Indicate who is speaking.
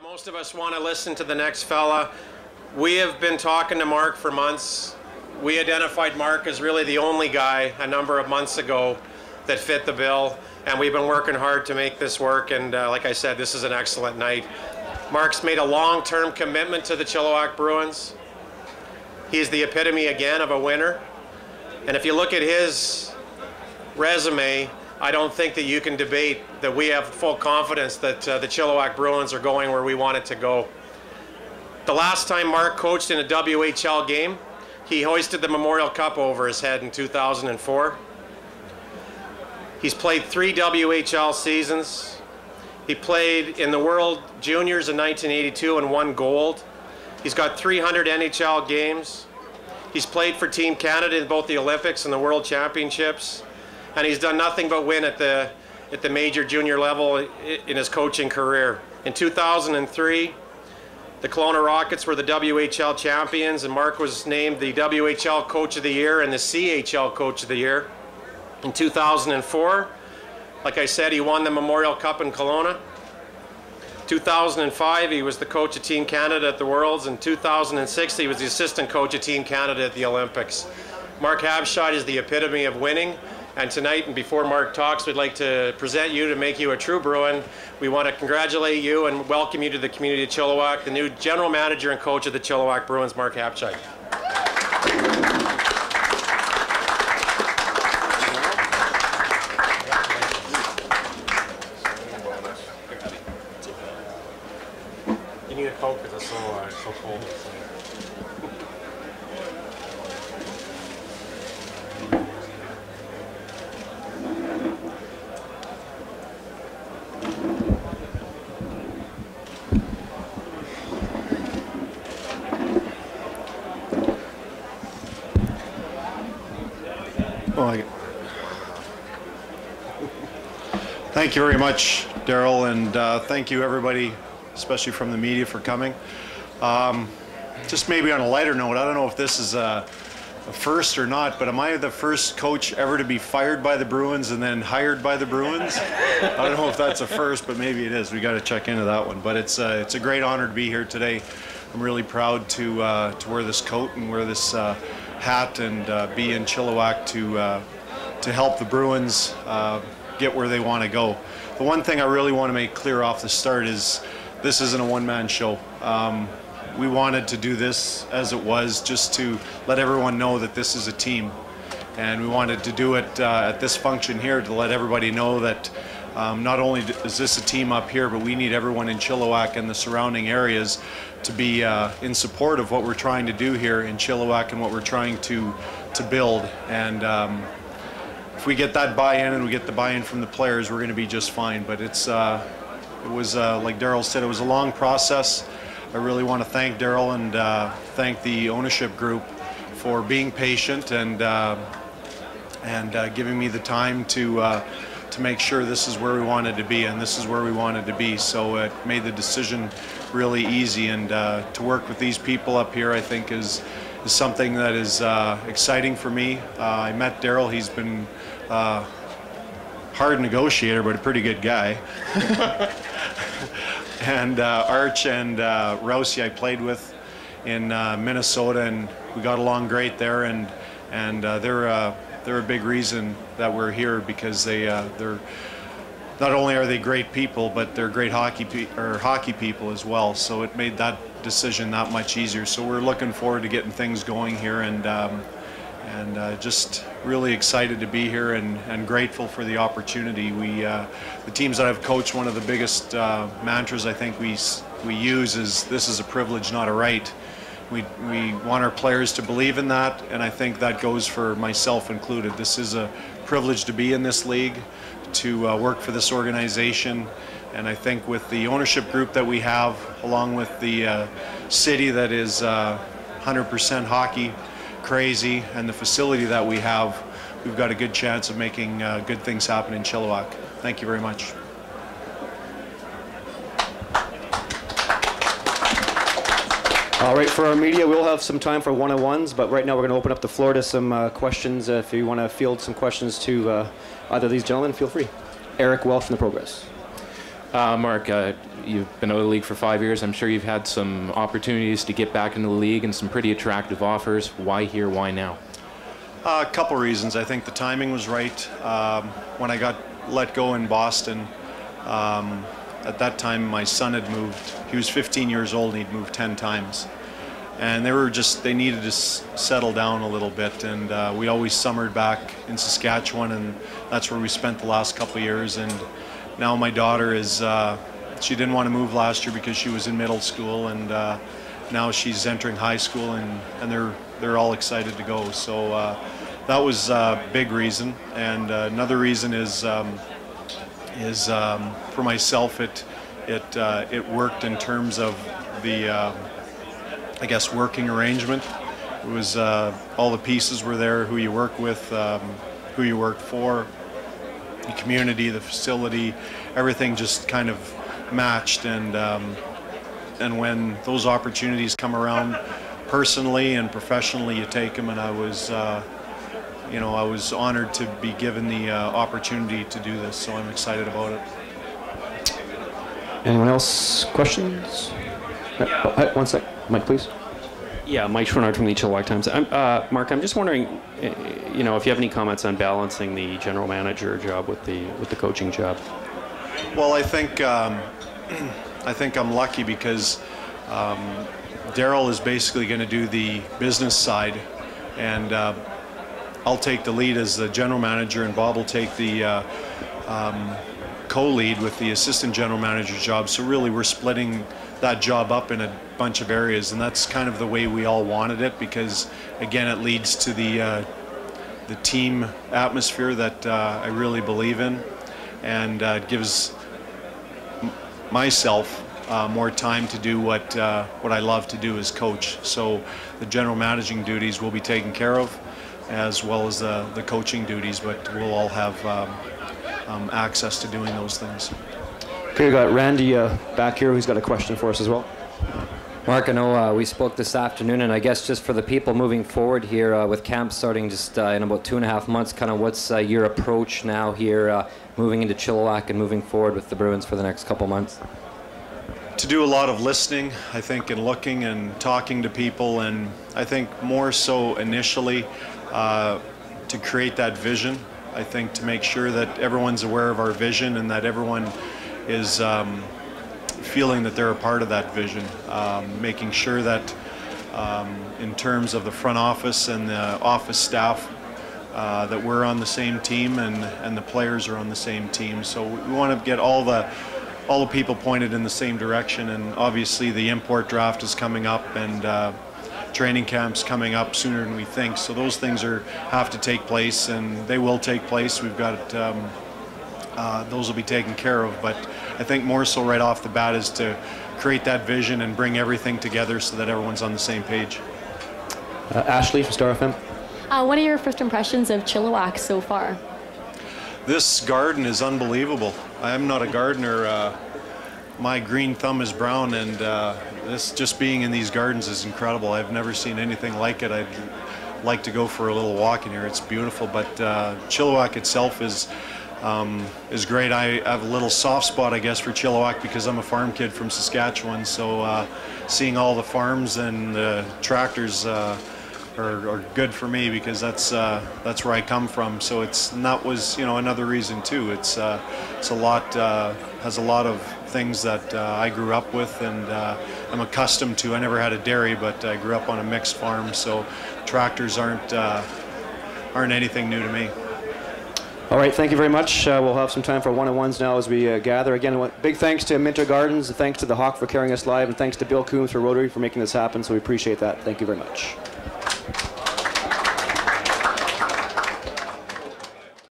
Speaker 1: Most of us want to listen to the next fella. We have been talking to Marc for months. We identified Marc as really the only guy a number of months ago that fit the bill, and we've been working hard to make this work, and like I said, this is an excellent night. Marc's made a long-term commitment to the Chilliwack Bruins. He's the epitome again of a winner, and if you look at his resume, I don't think that you can debate that we have full confidence that the Chilliwack Bruins are going where we want it to go. The last time Marc coached in a WHL game, he hoisted the Memorial Cup over his head in 2004. He's played 3 WHL seasons. He played in the World Juniors in 1982 and won gold. He's got 300 NHL games. He's played for Team Canada in both the Olympics and the World Championships. And he's done nothing but win at the major junior level in his coaching career. In 2003, the Kelowna Rockets were the WHL champions, and Marc was named the WHL Coach of the Year and the CHL Coach of the Year. In 2004, like I said, he won the Memorial Cup in Kelowna. 2005, he was the coach of Team Canada at the Worlds. In 2006, he was the assistant coach of Team Canada at the Olympics. Marc Habscheid is the epitome of winning. And tonight, and before Marc talks, we'd like to present you to make you a true Bruin. We want to congratulate you and welcome you to the community of Chilliwack, the new general manager and coach of the Chilliwack Bruins, Marc Habscheid. You need a Coke because it's so cold.
Speaker 2: Thank you very much, Darryl, and thank you everybody, especially from the media, for coming. Just maybe on a lighter note, I don't know if this is a first or not, but am I the first coach ever to be fired by the Bruins and then hired by the Bruins? I don't know if that's a first, but maybe it is. We got to check into that one. But it's a great honor to be here today. I'm really proud to wear this coat and wear this hat and be in Chilliwack to help the Bruins get where they want to go. The one thing I really want to make clear off the start is this isn't a one-man show. We wanted to do this as it was, just to let everyone know that this is a team. And we wanted to do it at this function here to let everybody know that not only is this a team up here, but we need everyone in Chilliwack and the surrounding areas to be in support of what we're trying to do here in Chilliwack and what we're trying to build. And if we get that buy-in and we get the buy-in from the players, we're going to be just fine. But it was like Darryl said, it was a long process. I really want to thank Darryl and thank the ownership group for being patient and giving me the time to make sure this is where we wanted to be, and this is where we wanted to be. So it made the decision really easy, and to work with these people up here, I think is something that is exciting for me. I met Darryl. He's been hard negotiator, but a pretty good guy. And Arch and Rousey I played with in Minnesota, and we got along great there. And they're a big reason that we're here, because they're not only are they great people, but they're great hockey people as well. So it made that decision that much easier. So we're looking forward to getting things going here, and just really excited to be here and grateful for the opportunity. The teams that I've coached, one of the biggest mantras I think we use is, this is a privilege, not a right. We want our players to believe in that, and I think that goes for myself included. This is a privilege to be in this league, to work for this organization, and I think with the ownership group that we have, along with the city that is 100% hockey crazy, and the facility that we have, we've got a good chance of making good things happen in Chilliwack. Thank you very much.
Speaker 3: All right, for our media, we'll have some time for one-on-ones, but right now we're going to open up the floor to some questions. If you want to field some questions to either of these gentlemen, feel free. Eric Welsh from the Progress.
Speaker 4: Mark, you've been out of the league for 5 years. I'm sure you've had some opportunities to get back into the league and some pretty attractive offers. Why here? Why now?
Speaker 2: A couple reasons. I think the timing was right. When I got let go in Boston, at that time my son had moved. He was 15 years old and he'd moved 10 times. And they needed to settle down a little bit, and we always summered back in Saskatchewan, and that's where we spent the last couple of years. And now my daughter is, she didn't want to move last year because she was in middle school, and now she's entering high school, and they're all excited to go. So that was a big reason. And another reason is for myself, it worked in terms of the I guess working arrangement. It was all the pieces were there, who you work with, who you work for, the community, the facility, everything just kind of matched. And when those opportunities come around, personally and professionally, you take them. And I was, I was honored to be given the opportunity to do this. So I'm excited about it.
Speaker 3: Anyone else? Questions? One sec. Mike, please. Yeah, Mike Schwinard from the Chilliwack Times. Mark, I'm just wondering, if you have any comments on balancing the general manager job with the coaching job.
Speaker 2: Well, I think I'm lucky because Darryl is basically going to do the business side, and I'll take the lead as the general manager, and Bob will take the co-lead with the assistant general manager's job. So really, we're splitting that job up in a bunch of areas, and that's kind of the way we all wanted it, because again, it leads to the team atmosphere that I really believe in, and it gives myself more time to do what I love to do as coach. So the general managing duties will be taken care of, as well as the coaching duties, but we'll all have access to doing those things.
Speaker 3: Okay, we got Randy back here who's got a question for us as well.
Speaker 5: Mark, I know we spoke this afternoon, and I guess just for the people moving forward here with camp starting just in about 2.5 months, kind of what's your approach now here moving into Chilliwack and moving forward with the Bruins for the next couple months?
Speaker 2: To do a lot of listening, I think, and looking and talking to people, and I think more so initially to create that vision. I think to make sure that everyone's aware of our vision and that everyone is feeling that they're a part of that vision, making sure that in terms of the front office and the office staff that we're on the same team, and the players are on the same team. So we want to get all the people pointed in the same direction. And obviously the import draft is coming up, and training camps coming up sooner than we think. So those things have to take place, and they will take place. We've got those will be taken care of, but I think more so right off the bat is to create that vision and bring everything together so that everyone's on the same page.
Speaker 3: Ashley from Star FM.
Speaker 6: What are your first impressions of Chilliwack so far?
Speaker 2: This garden is unbelievable. I am not a gardener. My green thumb is brown, and this just being in these gardens is incredible. I've never seen anything like it. I'd like to go for a little walk in here. It's beautiful, but Chilliwack itself is great. I have a little soft spot, I guess, for Chilliwack because I'm a farm kid from Saskatchewan. So seeing all the farms and the tractors are good for me, because that's where I come from. So that was another reason too. It's a lot has a lot of things that I grew up with, and I'm accustomed to. I never had a dairy, but I grew up on a mixed farm, so tractors aren't anything new to me.
Speaker 3: All right, thank you very much. We'll have some time for one-on-ones now as we gather. Again, big thanks to Minter Gardens, thanks to the Hawk for carrying us live, and thanks to Bill Coombs for Rotary for making this happen, so we appreciate that. Thank you very much.